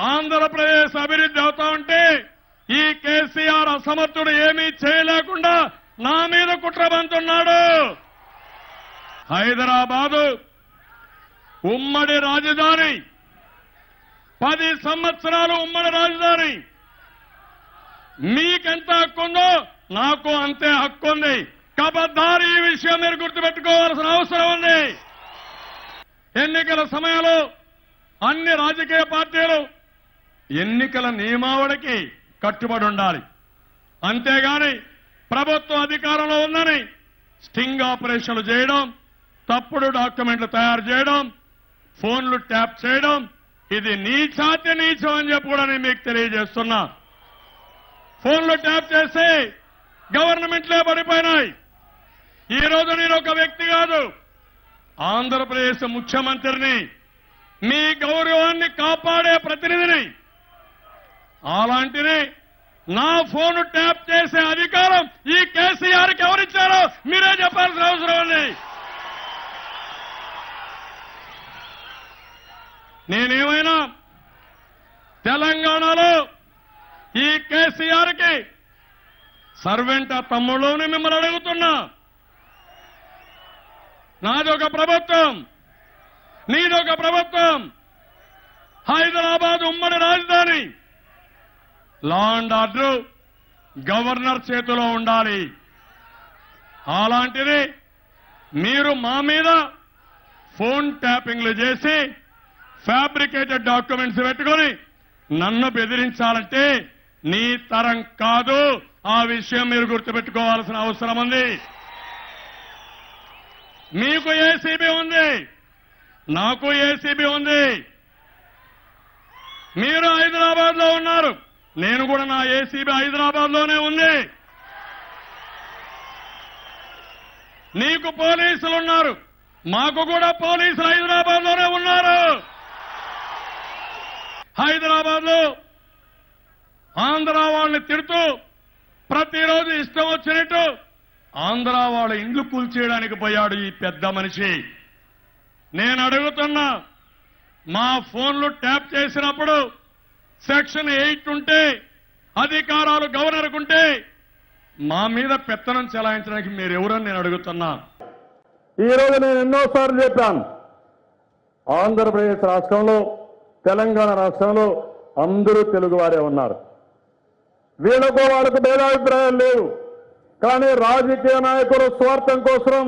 ఆంధ్రప్రదేశ్ అభివృద్ధి అవుతా ఉంటే ఈ కేసీఆర్ అసమర్థుడు ఏమీ చేయలేకుండా నా మీద కుట్రబంతున్నాడు. హైదరాబాదు ఉమ్మడి రాజధాని, 10 సంవత్సరాలు ఉమ్మడి రాజధాని. మీకెంత హక్కు ఉందో నాకు అంతే హక్కు ఉంది. కబద్దారి ఈ విషయం మీరు గుర్తుపెట్టుకోవాల్సిన అవసరం ఉంది. ఎన్నికల సమయంలో అన్ని రాజకీయ పార్టీలు ఎన్నికల నియమావళికి కట్టుబడి ఉండాలి. అంతేగాని ప్రభుత్వం అధికారంలో ఉందని స్టింగ్ ఆపరేషన్లు చేయడం, తప్పుడు డాక్యుమెంట్లు తయారు చేయడం, ఫోన్లు ట్యాప్ చేయడం, ఇది నీచాతి నీచం అని చెప్పి కూడా నేను మీకు తెలియజేస్తున్నా. ఫోన్లు ట్యాప్ చేసి గవర్నమెంట్లే పడిపోయినాయి. ఈ రోజు నేను ఒక వ్యక్తి కాదు, ఆంధ్రప్రదేశ్ ముఖ్యమంత్రిని, మీ గౌరవాన్ని కాపాడే ప్రతినిధిని. అలాంటిది నా ఫోన్ ట్యాప్ చేసే అధికారం ఈ కేసీఆర్కి ఎవరిచ్చారో మీరే చెప్పాల్సిన అవసరం ఉంది. నేనేమైనా తెలంగాణలో ఈ కేసీఆర్కి సర్వెంట్ తమ్ముళ్ళని మిమ్మల్ని అడుగుతున్నా. నాదొక ప్రభుత్వం, నీదొక ప్రభుత్వం. హైదరాబాద్ ఉమ్మడి రాజధాని. లా అండ్ ఆర్డర్ గవర్నర్ చేతిలో ఉండాలి. అలాంటిది మీరు మా మీద ఫోన్ ట్యాపింగ్లు చేసి ఫ్యాబ్రికేటెడ్ డాక్యుమెంట్స్ పెట్టుకొని నన్ను బెదిరించాలంటే నీ తరం కాదు. ఆ విషయం మీరు గుర్తుపెట్టుకోవాల్సిన అవసరం ఉంది. మీకు ఏసీబీ ఉంది, నాకు ఏసీబీ ఉంది. మీరు హైదరాబాద్ లో ఉన్నారు, నేను కూడా నా ఏసీబీ హైదరాబాద్ లోనే ఉంది. నీకు పోలీసులు ఉన్నారు, మాకు కూడా పోలీసులు హైదరాబాద్ లోనే ఉన్నారు. హైదరాబాద్ లో ఆంధ్ర వాళ్ళని తిడుతూ ప్రతిరోజు ఇష్టం వచ్చినట్టు ఆంధ్ర వాళ్ళ ఇండ్లు కూల్చేయడానికి పోయాడు ఈ పెద్ద మనిషి. నేను అడుగుతున్నా, మా ఫోన్లు ట్యాప్ చేసినప్పుడు సెక్షన్ 8 ఉంటే, అధికారాలు గవర్నర్కు ఉంటే, మా మీద పెత్తనం చెలాయించడానికి మీరెవరని నేను అడుగుతున్నా. ఈ రోజు నేను ఎన్నోసార్లు చెప్పాను, ఆంధ్రప్రదేశ్ రాష్ట్రంలో, తెలంగాణ రాష్ట్రంలో అందరూ తెలుగువారే ఉన్నారు. వీళ్ళకు వాళ్ళకు భేదాభిప్రాయాలు లేవు. కానీ రాజకీయ నాయకులు స్వార్థం కోసం,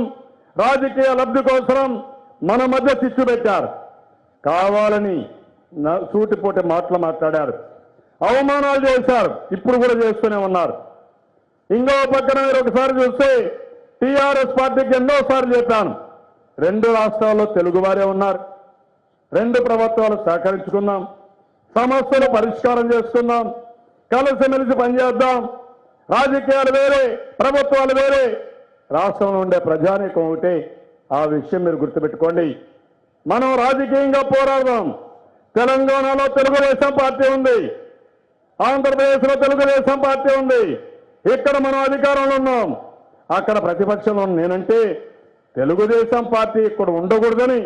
రాజకీయ లబ్ధి కోసం మన మధ్య చిచ్చు పెట్టారు. కావాలని సూటిపోటి మాటలు మాట్లాడారు, అవమానాలు చేశారు, ఇప్పుడు కూడా చేస్తూనే ఉన్నారు. ఇంకో పక్కన మీరు ఒకసారి చూస్తే టీఆర్ఎస్ పార్టీకి ఎన్నోసార్లు చెప్పాను, 2 రాష్ట్రాల్లో తెలుగువారే ఉన్నారు, 2 ప్రభుత్వాలు సహకరించుకుందాం, సమస్యలు పరిష్కారం చేసుకుందాం, కలిసిమెలిసి పనిచేద్దాం. రాజకీయాలు వేరే, ప్రభుత్వాలు వేరే, రాష్ట్రంలో ఉండే ప్రజానీకం ఒకటే. ఆ విషయం మీరు గుర్తుపెట్టుకోండి. మనం రాజకీయంగా పోరాడదాం. తెలంగాణలో తెలుగుదేశం పార్టీ ఉంది, ఆంధ్రప్రదేశ్లో తెలుగుదేశం పార్టీ ఉంది. ఇక్కడ మనం అధికారంలో ఉన్నాం, అక్కడ ప్రతిపక్షంలో నేనంటే తెలుగుదేశం పార్టీ ఇక్కడ ఉండకూడదని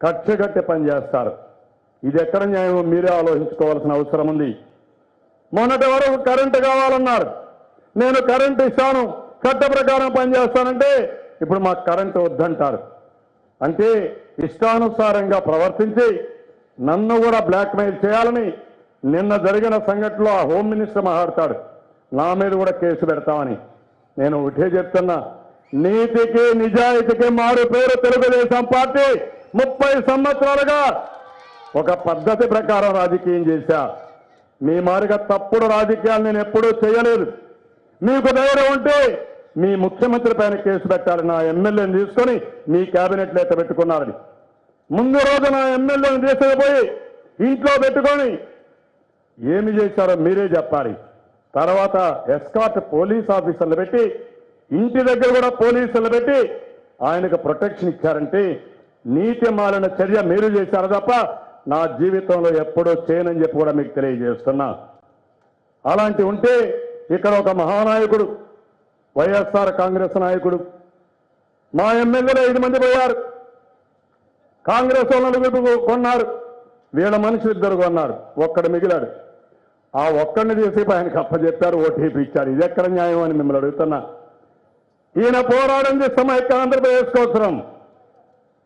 కక్షగట్టి పనిచేస్తారు. ఇది ఎక్కడ న్యాయం మీరే ఆలోచించుకోవాల్సిన అవసరం ఉంది. మొన్నటి వరకు కరెంటు కావాలన్నారు, నేను కరెంటు ఇస్తాను, చట్ట ప్రకారం పనిచేస్తానంటే ఇప్పుడు మాకు కరెంటు వద్దంటారు. అంటే ఇష్టానుసారంగా ప్రవర్తించి నన్ను కూడా బ్లాక్మెయిల్ చేయాలని నిన్న జరిగిన సంఘటనలో ఆ హోమ్ మినిస్టర్ మాట్లాడతాడు, నా మీద కూడా కేసు పెడతామని. నేను ఒకటే చెప్తున్నా, నీతికి నిజాయితీకి మారు పేరు తెలుగుదేశం పార్టీ. 30 సంవత్సరాలుగా ఒక పద్ధతి ప్రకారం రాజకీయం చేశా. మీ మారిగా తప్పుడు రాజకీయాలు నేను ఎప్పుడూ చేయలేదు. మీకు ధైర్యం ఉంటే మీ ముఖ్యమంత్రి పైన కేసు పెట్టాలి. నా ఎమ్మెల్యేని తీసుకొని మీ క్యాబినెట్లో ఎట్ట పెట్టుకున్నారని. ముందు రోజు నా ఎమ్మెల్యేని తీసుకుపోయి ఇంట్లో పెట్టుకొని ఏమి చేశారో మీరే చెప్పాలి. తర్వాత ఎస్కాట్ పోలీస్ ఆఫీసర్లు పెట్టి, ఇంటి దగ్గర కూడా పోలీసులు పెట్టి ఆయనకు ప్రొటెక్షన్ ఇచ్చారంటే నీతి మాలిన చర్య మీరు చేశారు తప్ప నా జీవితంలో ఎప్పుడూ చేయనని చెప్పి కూడా మీకు తెలియజేస్తున్నా. అలాంటి ఉంటే ఇక్కడ ఒక మహానాయకుడు, వైఎస్ఆర్ కాంగ్రెస్ నాయకుడు, మా ఎమ్మెల్యేలు 5 మంది పోయారు, కాంగ్రెస్ వాళ్ళు 9 కొన్నారు, వీళ్ళ మనుషులు ఇద్దరు కొన్నారు, ఒక్కడు మిగిలాడు. ఆ ఒక్కడిని తీసి ఆయనకు అప్పచెప్పారు, ఓటీపీ ఇచ్చారు. ఇది ఎక్కడ న్యాయం అని మిమ్మల్ని అడుగుతున్నా. ఈయన పోరాడింది సమైక్య ఆంధ్రప్రదేశ్ కోసరం.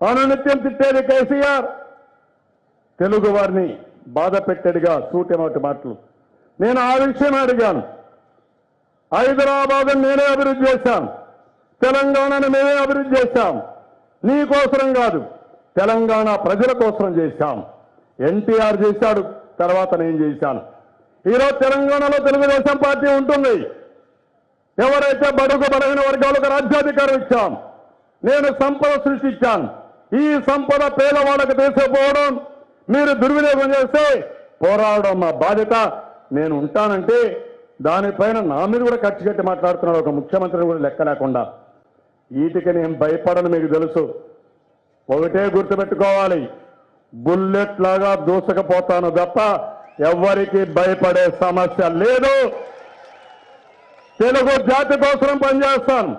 అనునిత్యం తిట్టేది కేసీఆర్, తెలుగు వారిని బాధ పెట్టేదిగా సూటెమటి మాటలు. నేను ఆ విషయం అడిగాను. హైదరాబాద్ నేనే అభివృద్ధి చేశాం, తెలంగాణను మేమే అభివృద్ధి చేశాం. నీ కోసరం కాదు, తెలంగాణ ప్రజల కోసరం చేశాం. ఎన్టీఆర్ చేశాడు, తర్వాత నేను చేశాను. ఈరోజు తెలంగాణలో తెలుగుదేశం పార్టీ ఉంటుంది. ఎవరైతే బడుగు బలహీన వర్గాలకు రాజ్యాధికారం ఇచ్చాం, నేను సంపద సృష్టించాను. ఈ సంపద పేదవాళ్ళకు తీసుకుపోవడం, మీరు దుర్వినియోగం చేస్తే పోరాడడం మా బాధ్యత. నేను ఉంటానంటే దానిపైన నా మీద కూడా ఖర్చు కట్టి మాట్లాడుతున్నాడు ఒక ముఖ్యమంత్రిని కూడా లెక్క లేకుండా. వీటికి నేను భయపడను, మీకు తెలుసు. ఒకటే గుర్తుపెట్టుకోవాలి, బుల్లెట్ లాగా దూసకపోతాను తప్ప ఎవ్వరికి భయపడే సమస్య లేదు. తెలుగు జాతి కోసం పనిచేస్తాను,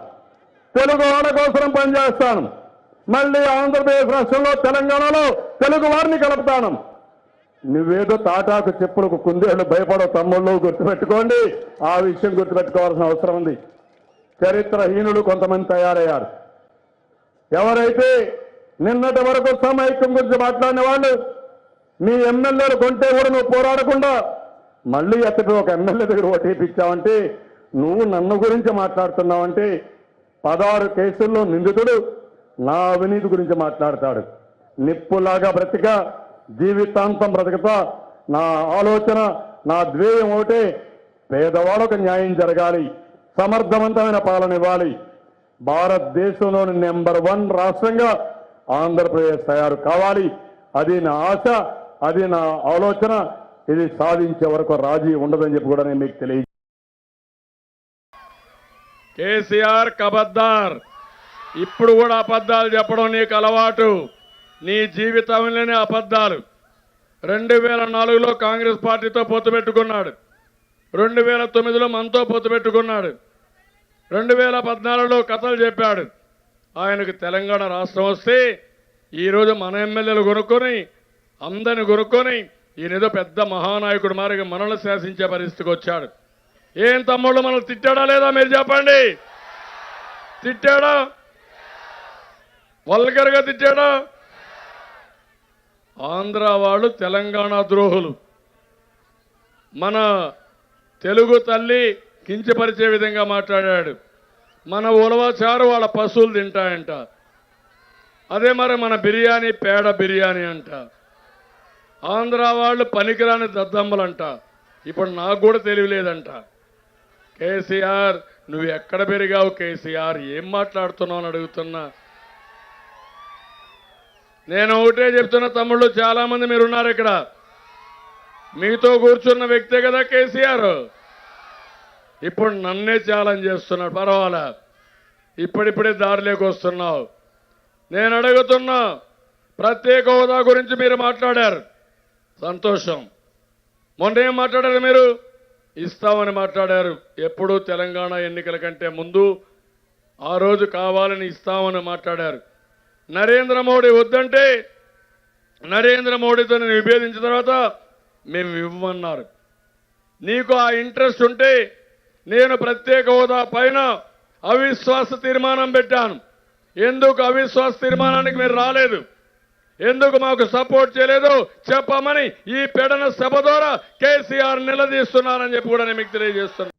తెలుగు వాళ్ళ కోసం పనిచేస్తాను. మళ్ళీ ఆంధ్రప్రదేశ్ రాష్ట్రంలో తెలంగాణలో తెలుగు వారిని కలుపుతాను. నువ్వేదో తాటాకు చెప్పులకు కుందేళ్లు భయపడవు తమ్ముళ్ళు, గుర్తుపెట్టుకోండి. ఆ విషయం గుర్తుపెట్టుకోవాల్సిన అవసరం ఉంది. చరిత్రహీనులు కొంతమంది తయారయ్యారు. ఎవరైతే నిన్నటి వరకు సమైక్యం గురించి మాట్లాడిన వాళ్ళు, మీ ఎమ్మెల్యేలు కొంటే కూడా నువ్వు పోరాడకుండా మళ్ళీ ఎత్తటి ఒక ఎమ్మెల్యే దగ్గర ఓటీపీ ఇచ్చావంటే, నువ్వు నన్ను గురించి మాట్లాడుతున్నావంటే, 16 కేసుల్లో నిందితుడు నా అవినీతి గురించి మాట్లాడతాడు. నిప్పులాగా బ్రతిక జీవితాంతం బ్రతుకుతా. నా ఆలోచన, నా ధ్యేయం ఒకటే, పేదవాళ్ళకు న్యాయం జరగాలి, సమర్థవంతమైన పాలన ఇవ్వాలి. భారతదేశంలోని నెంబర్ 1 రాష్ట్రంగా ఆంధ్రప్రదేశ్ తయారు కావాలి. అది నా ఆశ, అది నా ఆలోచన. ఇది సాధించే వరకు రాజీ ఉండదని చెప్పి కూడా నేను మీకు తెలియజేస్తాను. కేసీఆర్ కబద్దార్. ఇప్పుడు కూడా అబద్ధాలు చెప్పడం నీకు అలవాటు. నీ జీవితంలోనే అబద్ధాలు. 2004లో కాంగ్రెస్ పార్టీతో పొత్తు పెట్టుకున్నాడు, 2009లో మనతో పొత్తు పెట్టుకున్నాడు, 2014లో కథలు చెప్పాడు. ఆయనకు తెలంగాణ రాష్ట్రం వస్తే ఈరోజు మన ఎమ్మెల్యేలు కొనుక్కొని, అందరిని కొనుక్కొని, ఈయనేదో పెద్ద మహానాయకుడు మారిగా మనల్ని శాసించే పరిస్థితికి వచ్చాడు. ఏం తమ్ముళ్ళు, మనల్ని తిట్టాడా లేదా మీరు చెప్పండి? తిట్టాడా? వల్గర్గా తిట్టాడా? ఆంధ్ర వాళ్ళు తెలంగాణ ద్రోహులు. మన తెలుగు తల్లి కించపరిచే విధంగా మాట్లాడాడు. మన ఉలవచారు వాళ్ళ పశువులు తింటాయంట. అదే మరి మన బిర్యానీ పేడ బిర్యానీ అంట. ఆంధ్ర వాళ్ళు పనికిరాని దద్దమ్మలంట. ఇప్పుడు నాకు కూడా తెలియలేదంట. కేసీఆర్, నువ్వు ఎక్కడ పెరిగావు కేసీఆర్? ఏం మాట్లాడుతున్నావు అని అడుగుతున్నా. నేను ఒకటే చెప్తున్నా తమ్ముళ్ళు, చాలా మంది మీరున్నారు ఇక్కడ. మీతో కూర్చున్న వ్యక్తే కదా కేసీఆర్. ఇప్పుడు నన్నే ఛాలెంజ్ చేస్తున్నాడు. పర్వాలా, ఇప్పుడిప్పుడే దారిలోకి వస్తున్నావు. నేను అడుగుతున్నా, ప్రత్యేక హోదా గురించి మీరు మాట్లాడారు, సంతోషం. మొన్న ఏం మాట్లాడారు మీరు? ఇస్తామని మాట్లాడారు. ఎప్పుడు తెలంగాణ ఎన్నికల కంటే ముందు ఆ రోజు కావాలని ఇస్తామని మాట్లాడారు. నరేంద్ర మోడీ వద్దంటే నరేంద్ర మోడీతో విభేదించిన తర్వాత మేము ఇవ్వమన్నారు. నీకు ఆ ఇంట్రెస్ట్ ఉంటే నేను ప్రత్యేక హోదా పైన అవిశ్వాస తీర్మానం పెట్టాను. ఎందుకు అవిశ్వాస తీర్మానానికి మీరు రాలేదు? ఎందుకు మాకు సపోర్ట్ చేయలేదు చెప్పమని ఈ పెడన సభ ద్వారా కేసీఆర్ నిలదీస్తున్నారని చెప్పి కూడా నేను మీకు తెలియజేస్తున్నాను.